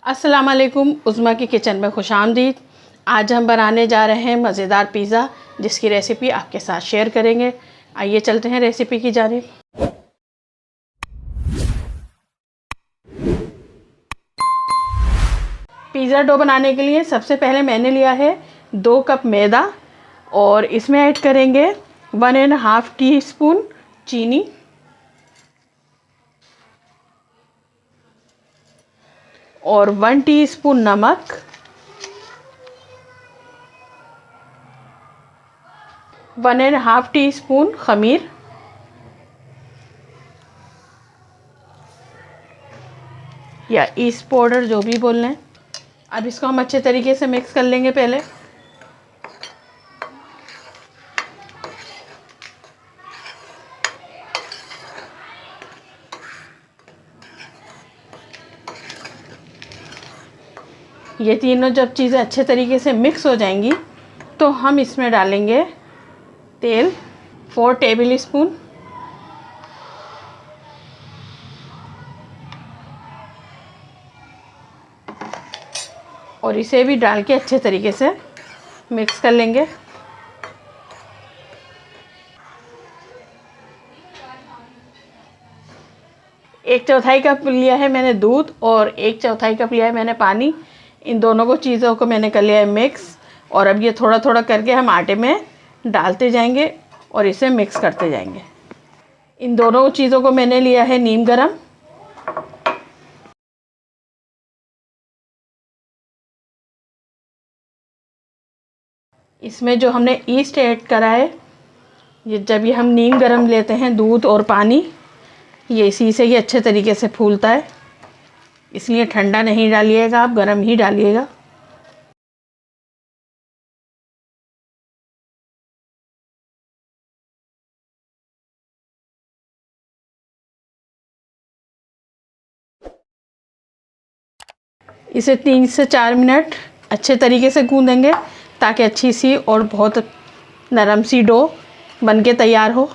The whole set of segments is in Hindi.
अस्सलाम वालेकुम, उज़्मा की किचन में खुशामदीद। आज हम बनाने जा रहे हैं मज़ेदार पिज़्ज़ा, जिसकी रेसिपी आपके साथ शेयर करेंगे। आइए चलते हैं रेसिपी की जानिब। पिज़्ज़ा डो बनाने के लिए सबसे पहले मैंने लिया है 2 कप मैदा और इसमें ऐड करेंगे 1.5 टीस्पून चीनी और 1 टीस्पून नमक, 1.5 टीस्पून खमीर, या ईस्ट पाउडर, जो भी बोल लें। अब इसको हम अच्छे तरीके से मिक्स कर लेंगे। पहले ये तीनों जब चीज़ें अच्छे तरीके से मिक्स हो जाएंगी तो हम इसमें डालेंगे तेल 4 टेबल स्पून, और इसे भी डाल के अच्छे तरीके से मिक्स कर लेंगे। एक चौथाई कप लिया है मैंने दूध और 1/4 कप लिया है मैंने पानी। इन दोनों को चीज़ों को मैंने कर लिया है मिक्स, और अब ये थोड़ा थोड़ा करके हम आटे में डालते जाएंगे और इसे मिक्स करते जाएंगे। इन दोनों चीज़ों को मैंने लिया है नीम गरम। इसमें जो हमने ईस्ट ऐड करा है, ये जब ये हम नीम गरम लेते हैं दूध और पानी, ये इसी से ही अच्छे तरीके से फूलता है, इसलिए ठंडा नहीं डालिएगा, आप गरम ही डालिएगा। इसे 3 से 4 मिनट अच्छे तरीके से गूंदेंगे ताकि अच्छी सी और बहुत नरम सी डो बनके तैयार हो।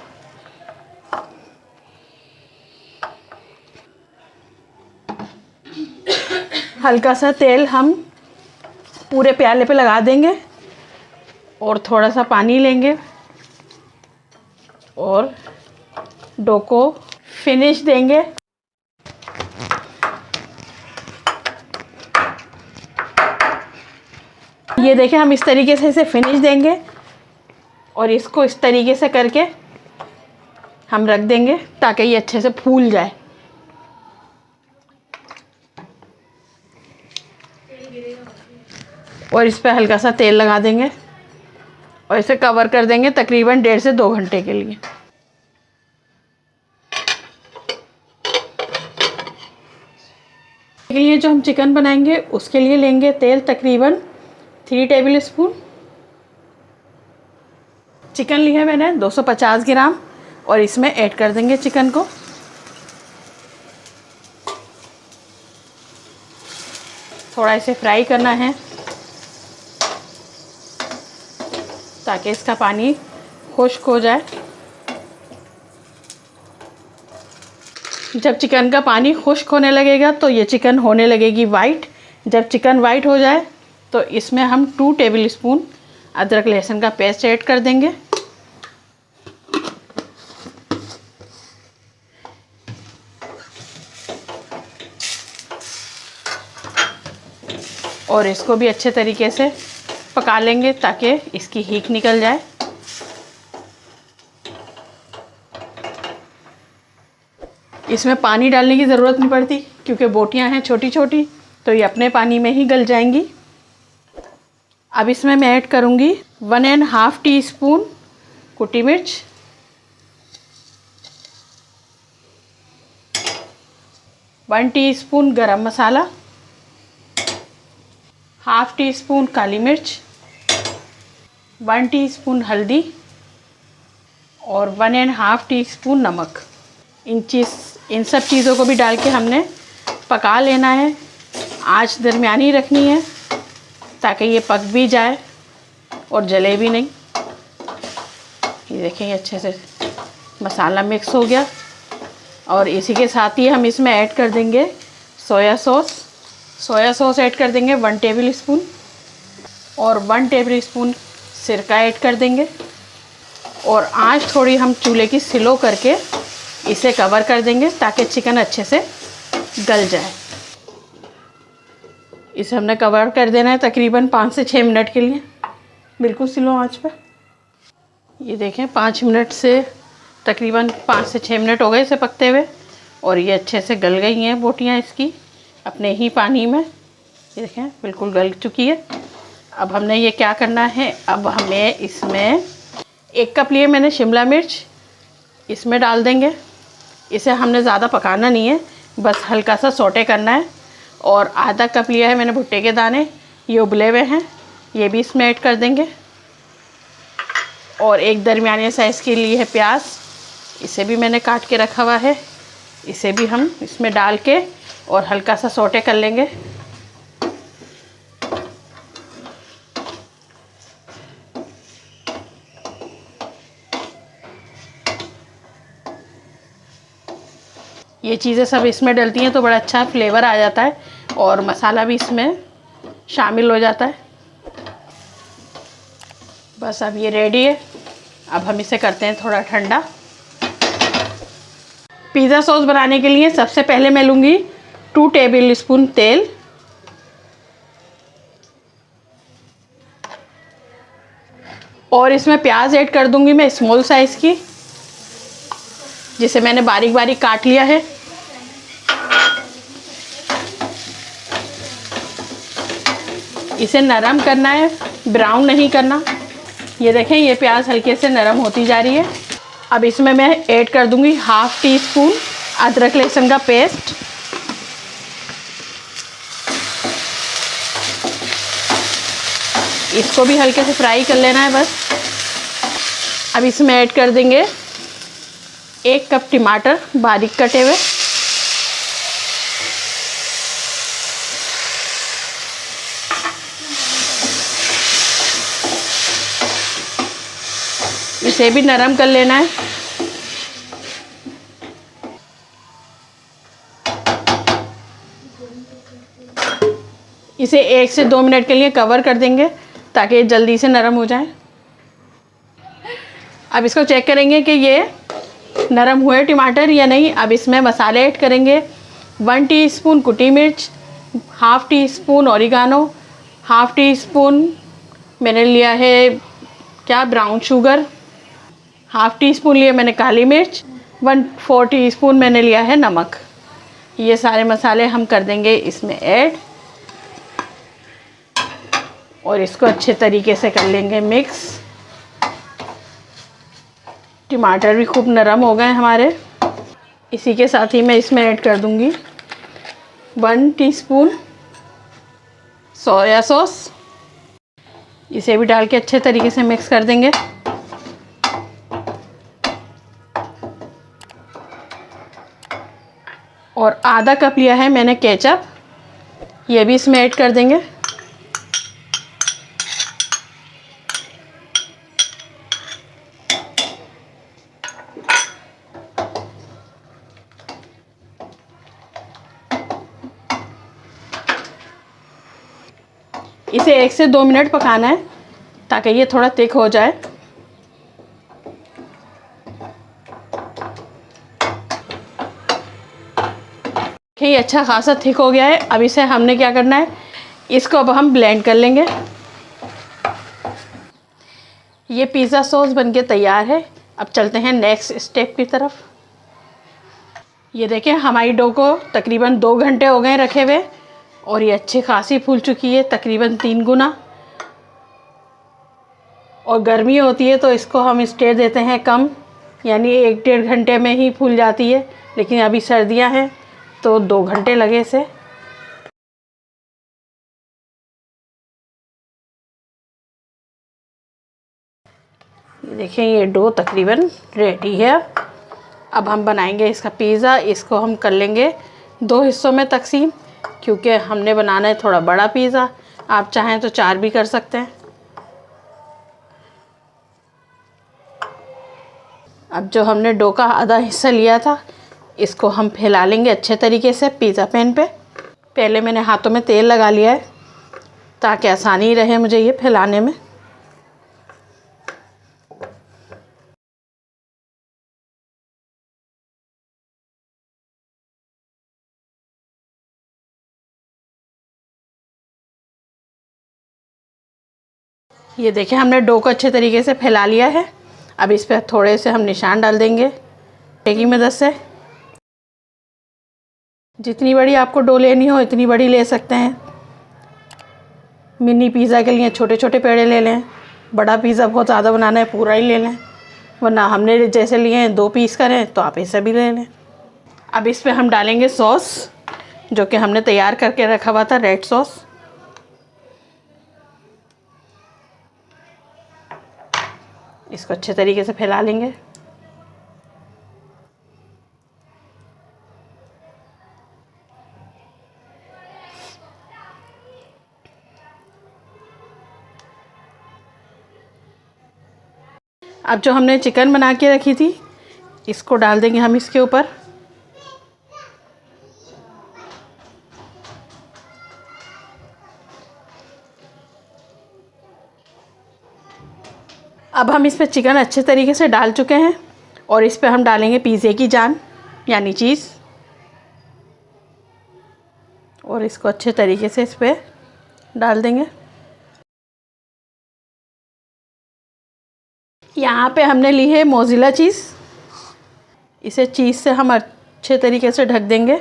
हल्का सा तेल हम पूरे प्याले पे लगा देंगे और थोड़ा सा पानी लेंगे और डो को फिनिश देंगे। ये देखें, हम इस तरीके से इसे फिनिश देंगे और इसको इस तरीके से करके हम रख देंगे ताकि ये अच्छे से फूल जाए। और इस पे हल्का सा तेल लगा देंगे और इसे कवर कर देंगे तकरीबन 1.5 से 2 घंटे के लिए। के लिए जो हम चिकन बनाएंगे उसके लिए लेंगे तेल तकरीबन 3 टेबल स्पून। चिकन लिया है मैंने 250 ग्राम और इसमें ऐड कर देंगे चिकन को। थोड़ा इसे फ्राई करना है ताकि इसका पानी खुश्क हो जाए। जब चिकन का पानी खुश्क होने लगेगा तो ये चिकन होने लगेगी वाइट। जब चिकन वाइट हो जाए तो इसमें हम 2 टेबल स्पून अदरक लहसुन का पेस्ट ऐड कर देंगे। और इसको भी अच्छे तरीके से पका लेंगे ताकि इसकी हीक निकल जाए। इसमें पानी डालने की ज़रूरत नहीं पड़ती क्योंकि बोटियां हैं छोटी छोटी, तो ये अपने पानी में ही गल जाएंगी। अब इसमें मैं ऐड करूँगी 1.5 टीस्पून कुटी मिर्च, 1 टीस्पून गरम मसाला, 1/2 टीस्पून काली मिर्च, 1 टीस्पून हल्दी और 1.5 टीस्पून नमक। इन सब चीज़ों को भी डाल के हमने पका लेना है। आंच दरमियानी रखनी है ताकि ये पक भी जाए और जले भी नहीं। ये देखें, ये अच्छे से मसाला मिक्स हो गया और इसी के साथ ही हम इसमें ऐड कर देंगे soya sauce. Soya sauce add कर देंगे 1 टेबल स्पून और 1 टेबल स्पून सिरका ऐड कर देंगे और आंच थोड़ी हम चूल्हे की स्लो करके इसे कवर कर देंगे ताकि चिकन अच्छे से गल जाए। इसे हमने कवर कर देना है तकरीबन 5 से 6 मिनट के लिए, बिल्कुल स्लो आंच पर। ये देखें 5 मिनट से तकरीबन 5 से 6 मिनट हो गए इसे पकते हुए और ये अच्छे से गल गई हैं बोटियाँ इसकी अपने ही पानी में। ये देखें बिल्कुल गल चुकी है। अब हमने ये क्या करना है, अब हमें इसमें 1 कप लिए मैंने शिमला मिर्च इसमें डाल देंगे। इसे हमने ज़्यादा पकाना नहीं है, बस हल्का सा सौटे करना है। और आधा कप लिया है मैंने भुट्टे के दाने, ये उबले हुए हैं, ये भी इसमें ऐड कर देंगे। और एक दरमियाने साइज़ के लिए है प्याज, इसे भी मैंने काट के रखा हुआ है, इसे भी हम इसमें डाल के और हल्का सा सौटे कर लेंगे। ये चीज़ें सब इसमें डलती हैं तो बड़ा अच्छा फ्लेवर आ जाता है और मसाला भी इसमें शामिल हो जाता है। बस अब ये रेडी है। अब हम इसे करते हैं थोड़ा ठंडा। पिज़्ज़ा सॉस बनाने के लिए सबसे पहले मैं लूँगी 2 टेबल स्पून तेल और इसमें प्याज ऐड कर दूँगी मैं स्मॉल साइज़ की, जिसे मैंने बारीक बारीक काट लिया है। इसे नरम करना है, ब्राउन नहीं करना। ये देखें ये प्याज हल्के से नरम होती जा रही है। अब इसमें मैं ऐड कर दूंगी 1/2 टीस्पून अदरक लहसुन का पेस्ट। इसको भी हल्के से फ्राई कर लेना है बस। अब इसमें ऐड कर देंगे 1 कप टमाटर बारीक कटे हुए, इसे भी नरम कर लेना है। इसे 1 से 2 मिनट के लिए कवर कर देंगे ताकि ये जल्दी से नरम हो जाए। अब इसको चेक करेंगे कि ये नरम हुए टमाटर या नहीं। अब इसमें मसाले ऐड करेंगे 1 टीस्पून कुटी मिर्च, 1/2 टीस्पून ओरिगानो, 1/2 टीस्पून मैंने लिया है ब्राउन शुगर, 1/2 टीस्पून लिया मैंने काली मिर्च, 1/4 टीस्पून मैंने लिया है नमक। ये सारे मसाले हम कर देंगे इसमें ऐड और इसको अच्छे तरीके से कर लेंगे मिक्स। टमाटर भी खूब नरम हो गए हमारे। इसी के साथ ही मैं इसमें ऐड कर दूंगी 1 टीस्पून सोया सॉस, इसे भी डाल के अच्छे तरीके से मिक्स कर देंगे। और आधा कप लिया है मैंने केचप, ये भी इसमें ऐड कर देंगे। इसे 1 से 2 मिनट पकाना है ताकि ये थोड़ा थिक हो जाए। ये अच्छा खासा थिक हो गया है। अब इसे हमने क्या करना है, इसको अब हम ब्लेंड कर लेंगे। ये पिज़्ज़ा सॉस बनके तैयार है। अब चलते हैं नेक्स्ट स्टेप की तरफ। ये देखें हमारी डो को तकरीबन 2 घंटे हो गए रखे हुए और ये अच्छी खासी फूल चुकी है, तकरीबन 3 गुना। और गर्मी होती है तो इसको हम स्टे देते हैं कम, यानी 1-1.5 घंटे में ही फूल जाती है। लेकिन अभी सर्दियां हैं तो 2 घंटे लगे इसे। देखें ये डो तकरीबन रेडी है। अब हम बनाएंगे इसका पिज़्ज़ा। इसको हम कर लेंगे 2 हिस्सों में तकसीम, क्योंकि हमने बनाना है थोड़ा बड़ा पिज़्ज़ा। आप चाहें तो 4 भी कर सकते हैं। अब जो हमने डो का आधा हिस्सा लिया था इसको हम फैला लेंगे अच्छे तरीके से पिज़्ज़ा पैन पे। पहले मैंने हाथों में तेल लगा लिया है ताकि आसानी रहे मुझे ये फैलाने में। ये देखिए हमने डो को अच्छे तरीके से फैला लिया है। अब इस पर थोड़े से हम निशान डाल देंगे टेकी मदद से। जितनी बड़ी आपको डो लेनी हो इतनी बड़ी ले सकते हैं। मिनी पिज़्ज़ा के लिए छोटे छोटे पेड़े ले लें, बड़ा पिज़्ज़ा बहुत ज़्यादा बनाना है पूरा ही ले लें, वरना हमने जैसे लिए हैं 2 पीस करें तो आप ऐसे भी ले लें। अब इस पर हम डालेंगे सॉस जो कि हमने तैयार करके रखा हुआ था, रेड सॉस। इसको अच्छे तरीके से फैला लेंगे। अब जो हमने चिकन बना के रखी थी इसको डाल देंगे हम इसके ऊपर। अब हम इस पर चिकन अच्छे तरीके से डाल चुके हैं और इस पर हम डालेंगे पिज़्ज़े की जान यानी चीज़, और इसको अच्छे तरीके से इस पर डाल देंगे। यहाँ पे हमने ली है मोज़रेला चीज़। इसे चीज़ से हम अच्छे तरीके से ढक देंगे।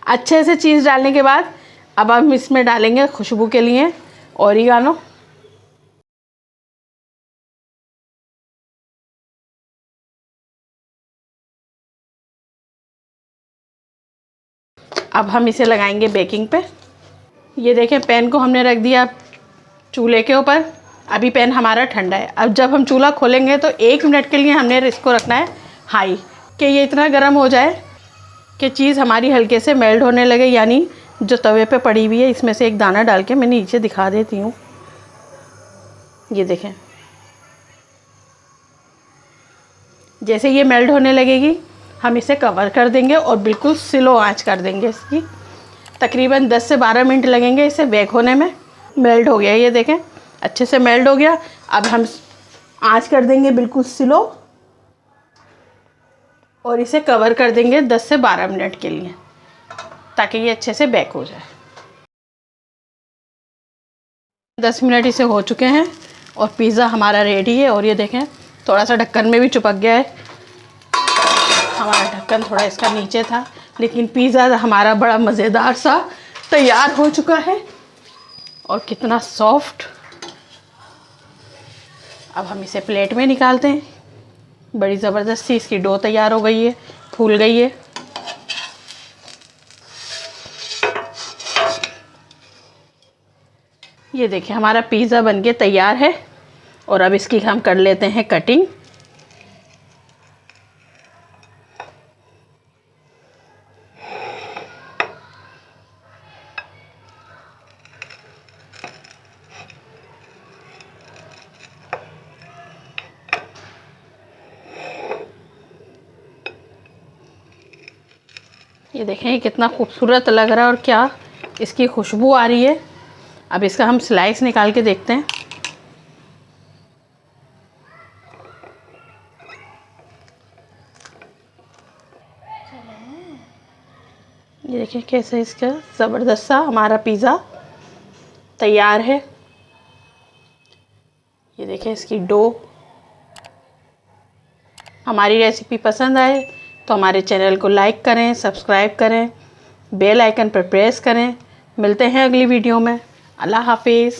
अच्छे से चीज़ डालने के बाद अब हम इसमें डालेंगे खुशबू के लिए ओरिगानो। अब हम इसे लगाएंगे बेकिंग पे। ये देखें पैन को हमने रख दिया चूल्हे के ऊपर। अभी पैन हमारा ठंडा है। अब जब हम चूल्हा खोलेंगे तो 1 मिनट के लिए हमने इसको रखना है हाई, कि ये इतना गर्म हो जाए कि चीज़ हमारी हल्के से मेल्ट होने लगे। यानी जो तवे पे पड़ी हुई है इसमें से एक दाना डाल के मैं नीचे दिखा देती हूँ। ये देखें जैसे ये मेल्ट होने लगेगी हम इसे कवर कर देंगे और बिल्कुल स्लो आंच कर देंगे इसकी। तकरीबन 10 से 12 मिनट लगेंगे इसे बेक होने में। मेल्ट हो गया, ये देखें अच्छे से मेल्ट हो गया। अब हम आंच कर देंगे बिल्कुल स्लो और इसे कवर कर देंगे 10 से 12 मिनट के लिए ताकि ये अच्छे से बेक हो जाए। 10 मिनट इसे हो चुके हैं और पिज़्ज़ा हमारा रेडी है। और ये देखें थोड़ा सा ढक्कन में भी चिपक गया है। हमारा ढक्कन थोड़ा इसका नीचे था, लेकिन पिज़्ज़ा हमारा बड़ा मज़ेदार सा तैयार हो चुका है और कितना सॉफ्ट। अब हम इसे प्लेट में निकालते हैं। बड़ी ज़बरदस्ती इसकी डो तैयार हो गई है, फूल गई है। ये देखिए हमारा पिज़्ज़ा बनके तैयार है और अब इसकी हम कर लेते हैं कटिंग। ये देखें कितना खूबसूरत लग रहा है और क्या इसकी खुशबू आ रही है। अब इसका हम स्लाइस निकाल के देखते हैं। ये देखिए कैसे इसका ज़बरदस्त सा हमारा पिज़्ज़ा तैयार है। ये देखें इसकी डो। हमारी रेसिपी पसंद आए तो हमारे चैनल को लाइक करें, सब्सक्राइब करें, बेल आइकन पर प्रेस करें। मिलते हैं अगली वीडियो में। अल्लाह हाफिज़।